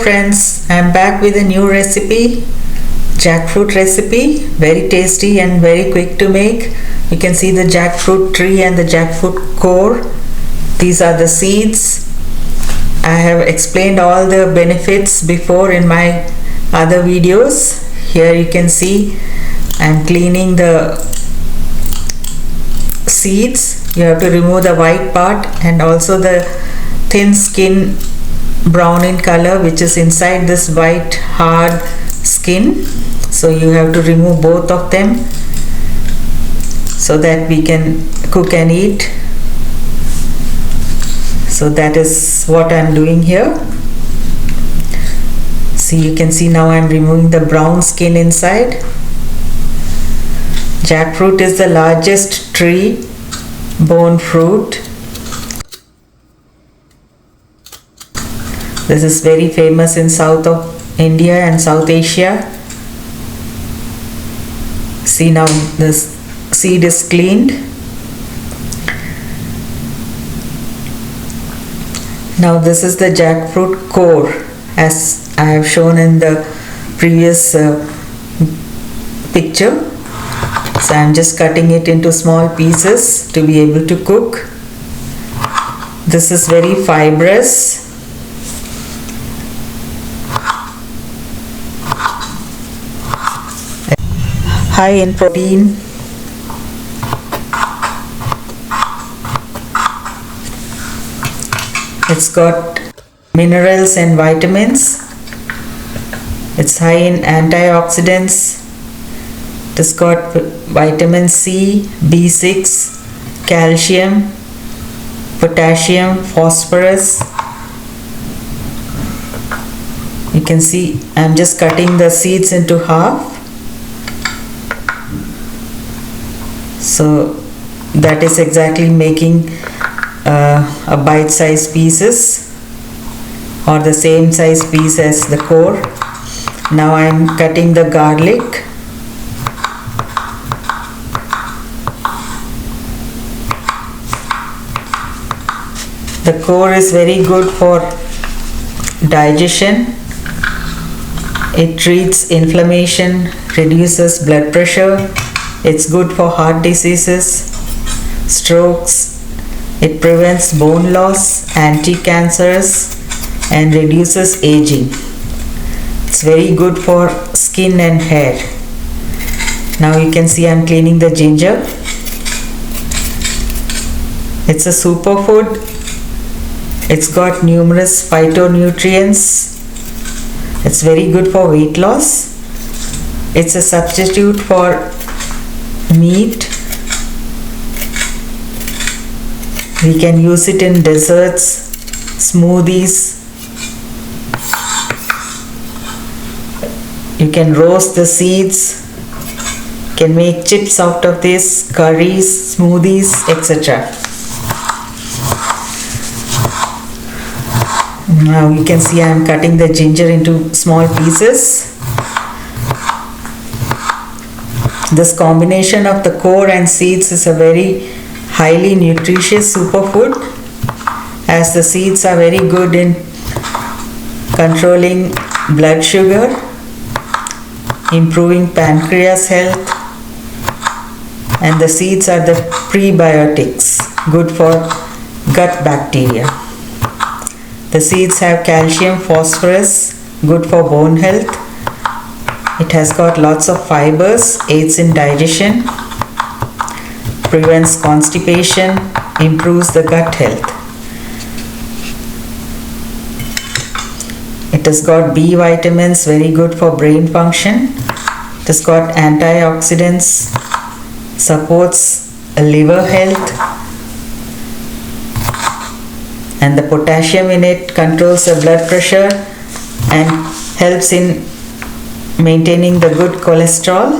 friends, I am back with a new recipe, jackfruit recipe, very tasty and very quick to make. You can see the jackfruit tree and the jackfruit core. These are the seeds. I have explained all the benefits before in my other videos. Here you can see I am cleaning the seeds. You have to remove the white part and also the thin skin brown in color which is inside this white hard skin. So you have to remove both of them so that we can cook and eat. So that is what I am doing here. See, you can see now I am removing the brown skin inside. Jackfruit is the largest tree borne fruit. This is very famous in South of India and South Asia. See, now this seed is cleaned. Now this is the jackfruit core as I have shown in the previous picture. So I am just cutting it into small pieces to be able to cook. This is very fibrous. High in protein. It's got minerals and vitamins. It's high in antioxidants. It's got vitamin C, B6, calcium, potassium, phosphorus. You can see I'm just cutting the seeds into half. So that is exactly making a bite-sized pieces or the same size piece as the core. Now I am cutting the garlic. The core is very good for digestion. It treats inflammation, reduces blood pressure. It's good for heart diseases, strokes. It prevents bone loss, anti-cancerous, and reduces aging. It's very good for skin and hair. Now you can see I'm cleaning the ginger. It's a superfood. It's got numerous phytonutrients. It's very good for weight loss. It's a substitute for meat. We can use it in desserts, smoothies. You can roast the seeds, can make chips out of this, curries, smoothies, etc. Now you can see I am cutting the ginger into small pieces. This combination of the core and seeds is a very highly nutritious superfood, as the seeds are very good in controlling blood sugar, improving pancreas health, and the seeds are the prebiotics, good for gut bacteria. The seeds have calcium, phosphorus, good for bone health. It has got lots of fibers, aids in digestion, prevents constipation, improves the gut health. It has got B vitamins, very good for brain function. It has got antioxidants, supports liver health, and the potassium in it controls the blood pressure and helps in maintaining the good cholesterol.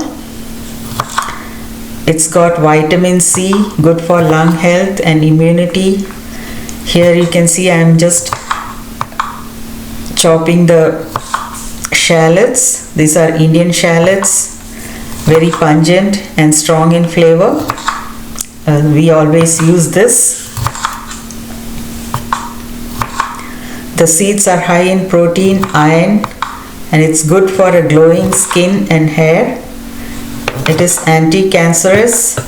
It's got vitamin C, good for lung health and immunity. Here you can see I am just chopping the shallots. These are Indian shallots, very pungent and strong in flavor. We always use this. The seeds are high in protein, iron, and it's good for a glowing skin and hair. It is anti-cancerous,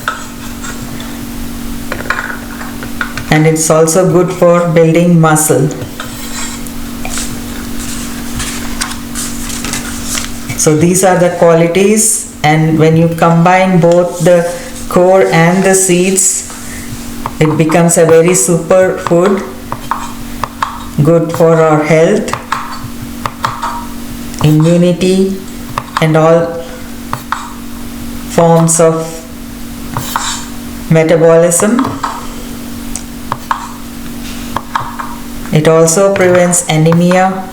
and it's also good for building muscle. So these are the qualities, and when you combine both the core and the seeds, it becomes a very super food, good for our health, immunity, and all forms of metabolism. It also prevents anemia.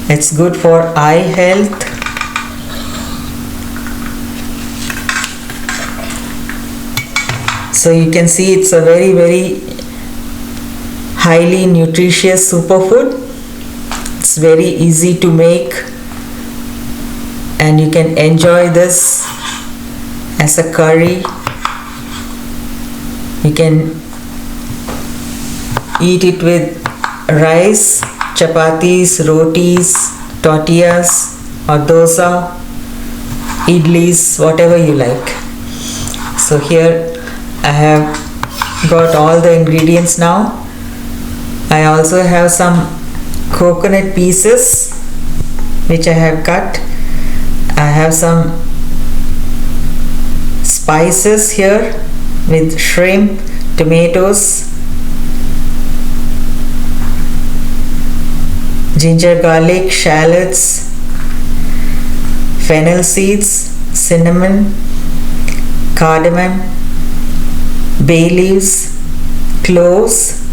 It's good for eye health. So you can see it's a very highly nutritious superfood. It's very easy to make, and you can enjoy this as a curry. You can eat it with rice, chapatis, rotis, tortillas, or dosa, idlis, whatever you like. So here I have got all the ingredients now. I also have some coconut pieces which I have cut. I have some spices here with shrimp, tomatoes, ginger, garlic, shallots, fennel seeds, cinnamon, cardamom, bay leaves, cloves,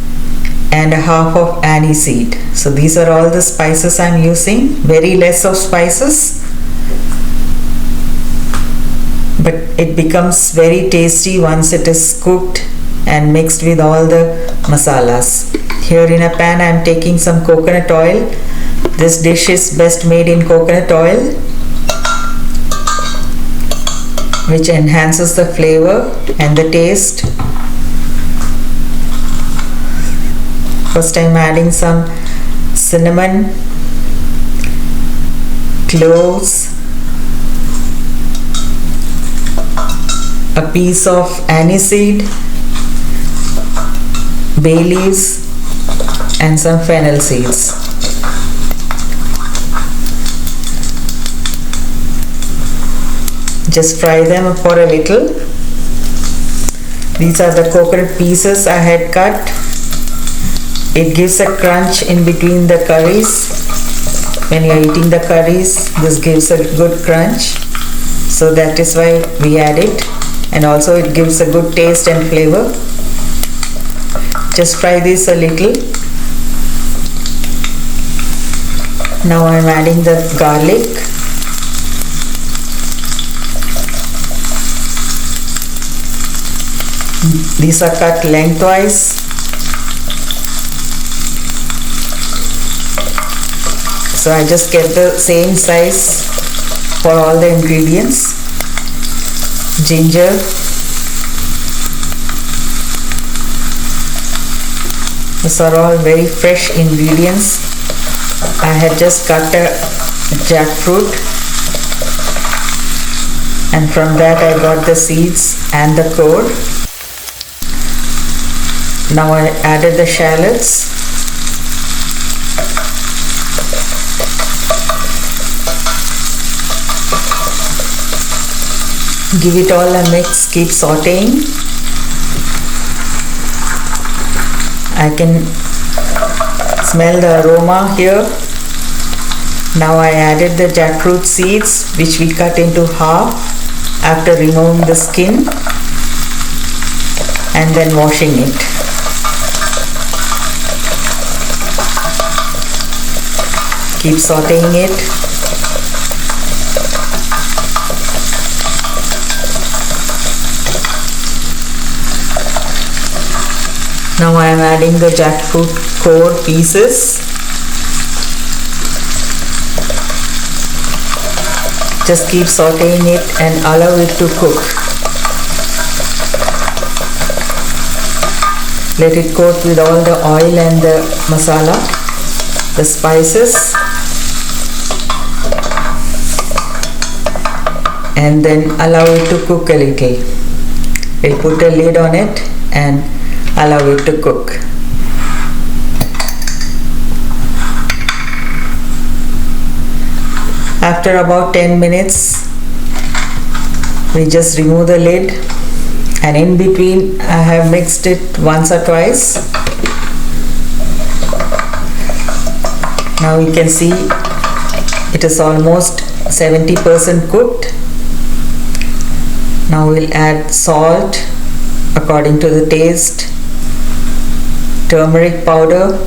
and a half of aniseed. So these are all the spices I'm using. Very less of spices, but it becomes very tasty once it is cooked and mixed with all the masalas. Here in a pan I am taking some coconut oil. This dish is best made in coconut oil, which enhances the flavor and the taste. First I am adding some cinnamon, cloves, a piece of aniseed, bay leaves, and some fennel seeds. Just fry them for a little. These are the coconut pieces I had cut. It gives a crunch in between the curries. When you are eating the curries, this gives a good crunch. So that is why we add it. And also it gives a good taste and flavor. Just fry this a little. Now I am adding the garlic. These are cut lengthwise. So I just get the same size for all the ingredients. Ginger, these are all very fresh ingredients. I had just cut a jackfruit, and from that I got the seeds and the core. Now I added the shallots. Give it all a mix, keep sauteing. I can smell the aroma here. Now I added the jackfruit seeds, which we cut into half after removing the skin and then washing it. Keep sauteing it. Now I am adding the jackfruit core pieces. Just keep sauteing it and allow it to cook. Let it coat with all the oil and the masala, the spices, and then allow it to cook a little. We'll put a lid on it and allow it to cook. After about 10 minutes, we just remove the lid, and in between I have mixed it once or twice. Now you can see it is almost 70% cooked. Now we'll add salt according to the taste, turmeric powder,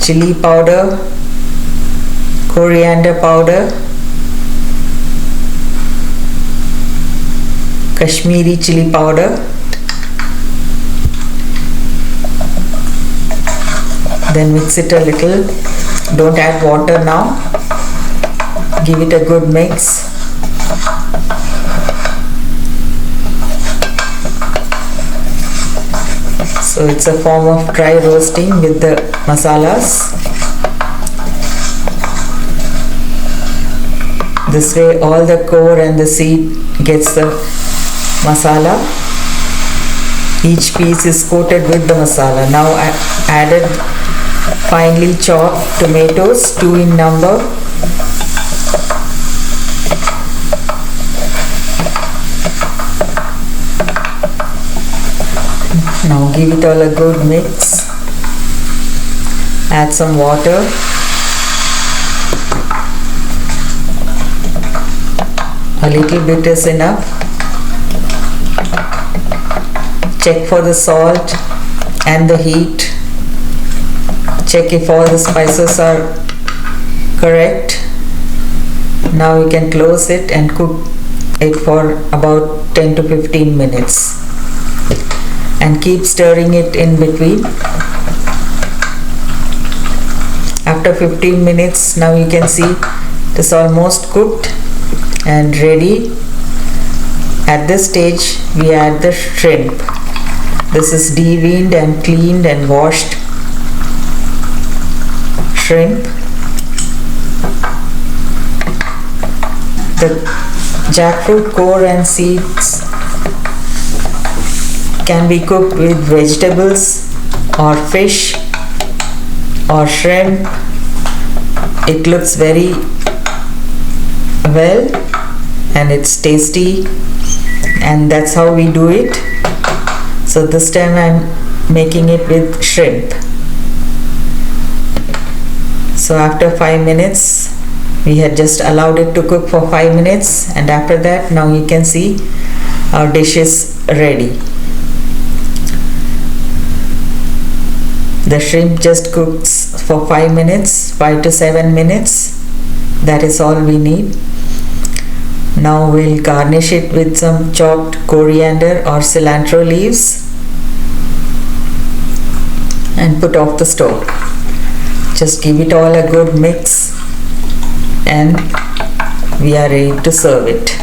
chili powder, coriander powder, Kashmiri chili powder, then mix it a little. Don't add water now. Give it a good mix. So it's a form of dry roasting with the masalas. This way all the core and the seed gets the masala. Each piece is coated with the masala. Now I added finely chopped tomatoes, 2 in number. Now give it all a good mix. Add some water. A little bit is enough. Check for the salt and the heat. Check if all the spices are correct. Now you can close it and cook it for about 10 to 15 minutes. And keep stirring it in between. After 15 minutes, now you can see it is almost cooked and ready. At this stage, we add the shrimp. This is deveined and cleaned and washed shrimp. The jackfruit core and seeds can be cooked with vegetables or fish or shrimp. It looks very well and it's tasty, and that's how we do it. So this time I'm making it with shrimp. So after 5 minutes, we had just allowed it to cook for 5 minutes, and after that now you can see our dish is ready. The shrimp just cooks for 5 minutes, 5 to 7 minutes. That is all we need. Now we'll garnish it with some chopped coriander or cilantro leaves and put off the stove. Just give it all a good mix and we are ready to serve it.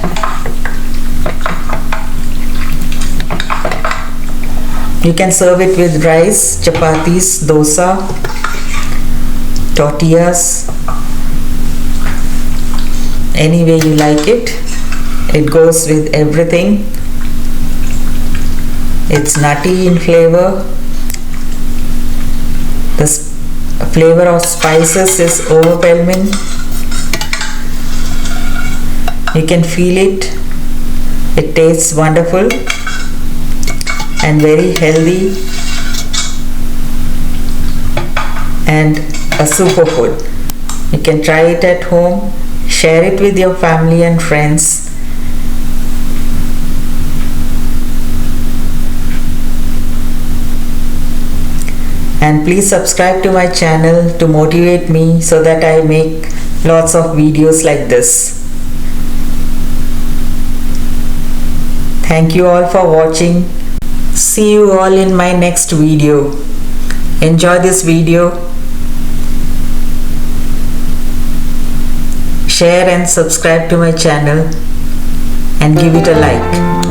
You can serve it with rice, chapatis, dosa, tortillas, any way you like it. It goes with everything. It's nutty in flavor. The flavor of spices is overwhelming. You can feel it. It tastes wonderful and very healthy and a superfood. You can try it at home, share it with your family and friends. And please subscribe to my channel to motivate me so that I make lots of videos like this. Thank you all for watching. See you all in my next video. Enjoy this video. Share and subscribe to my channel and give it a like.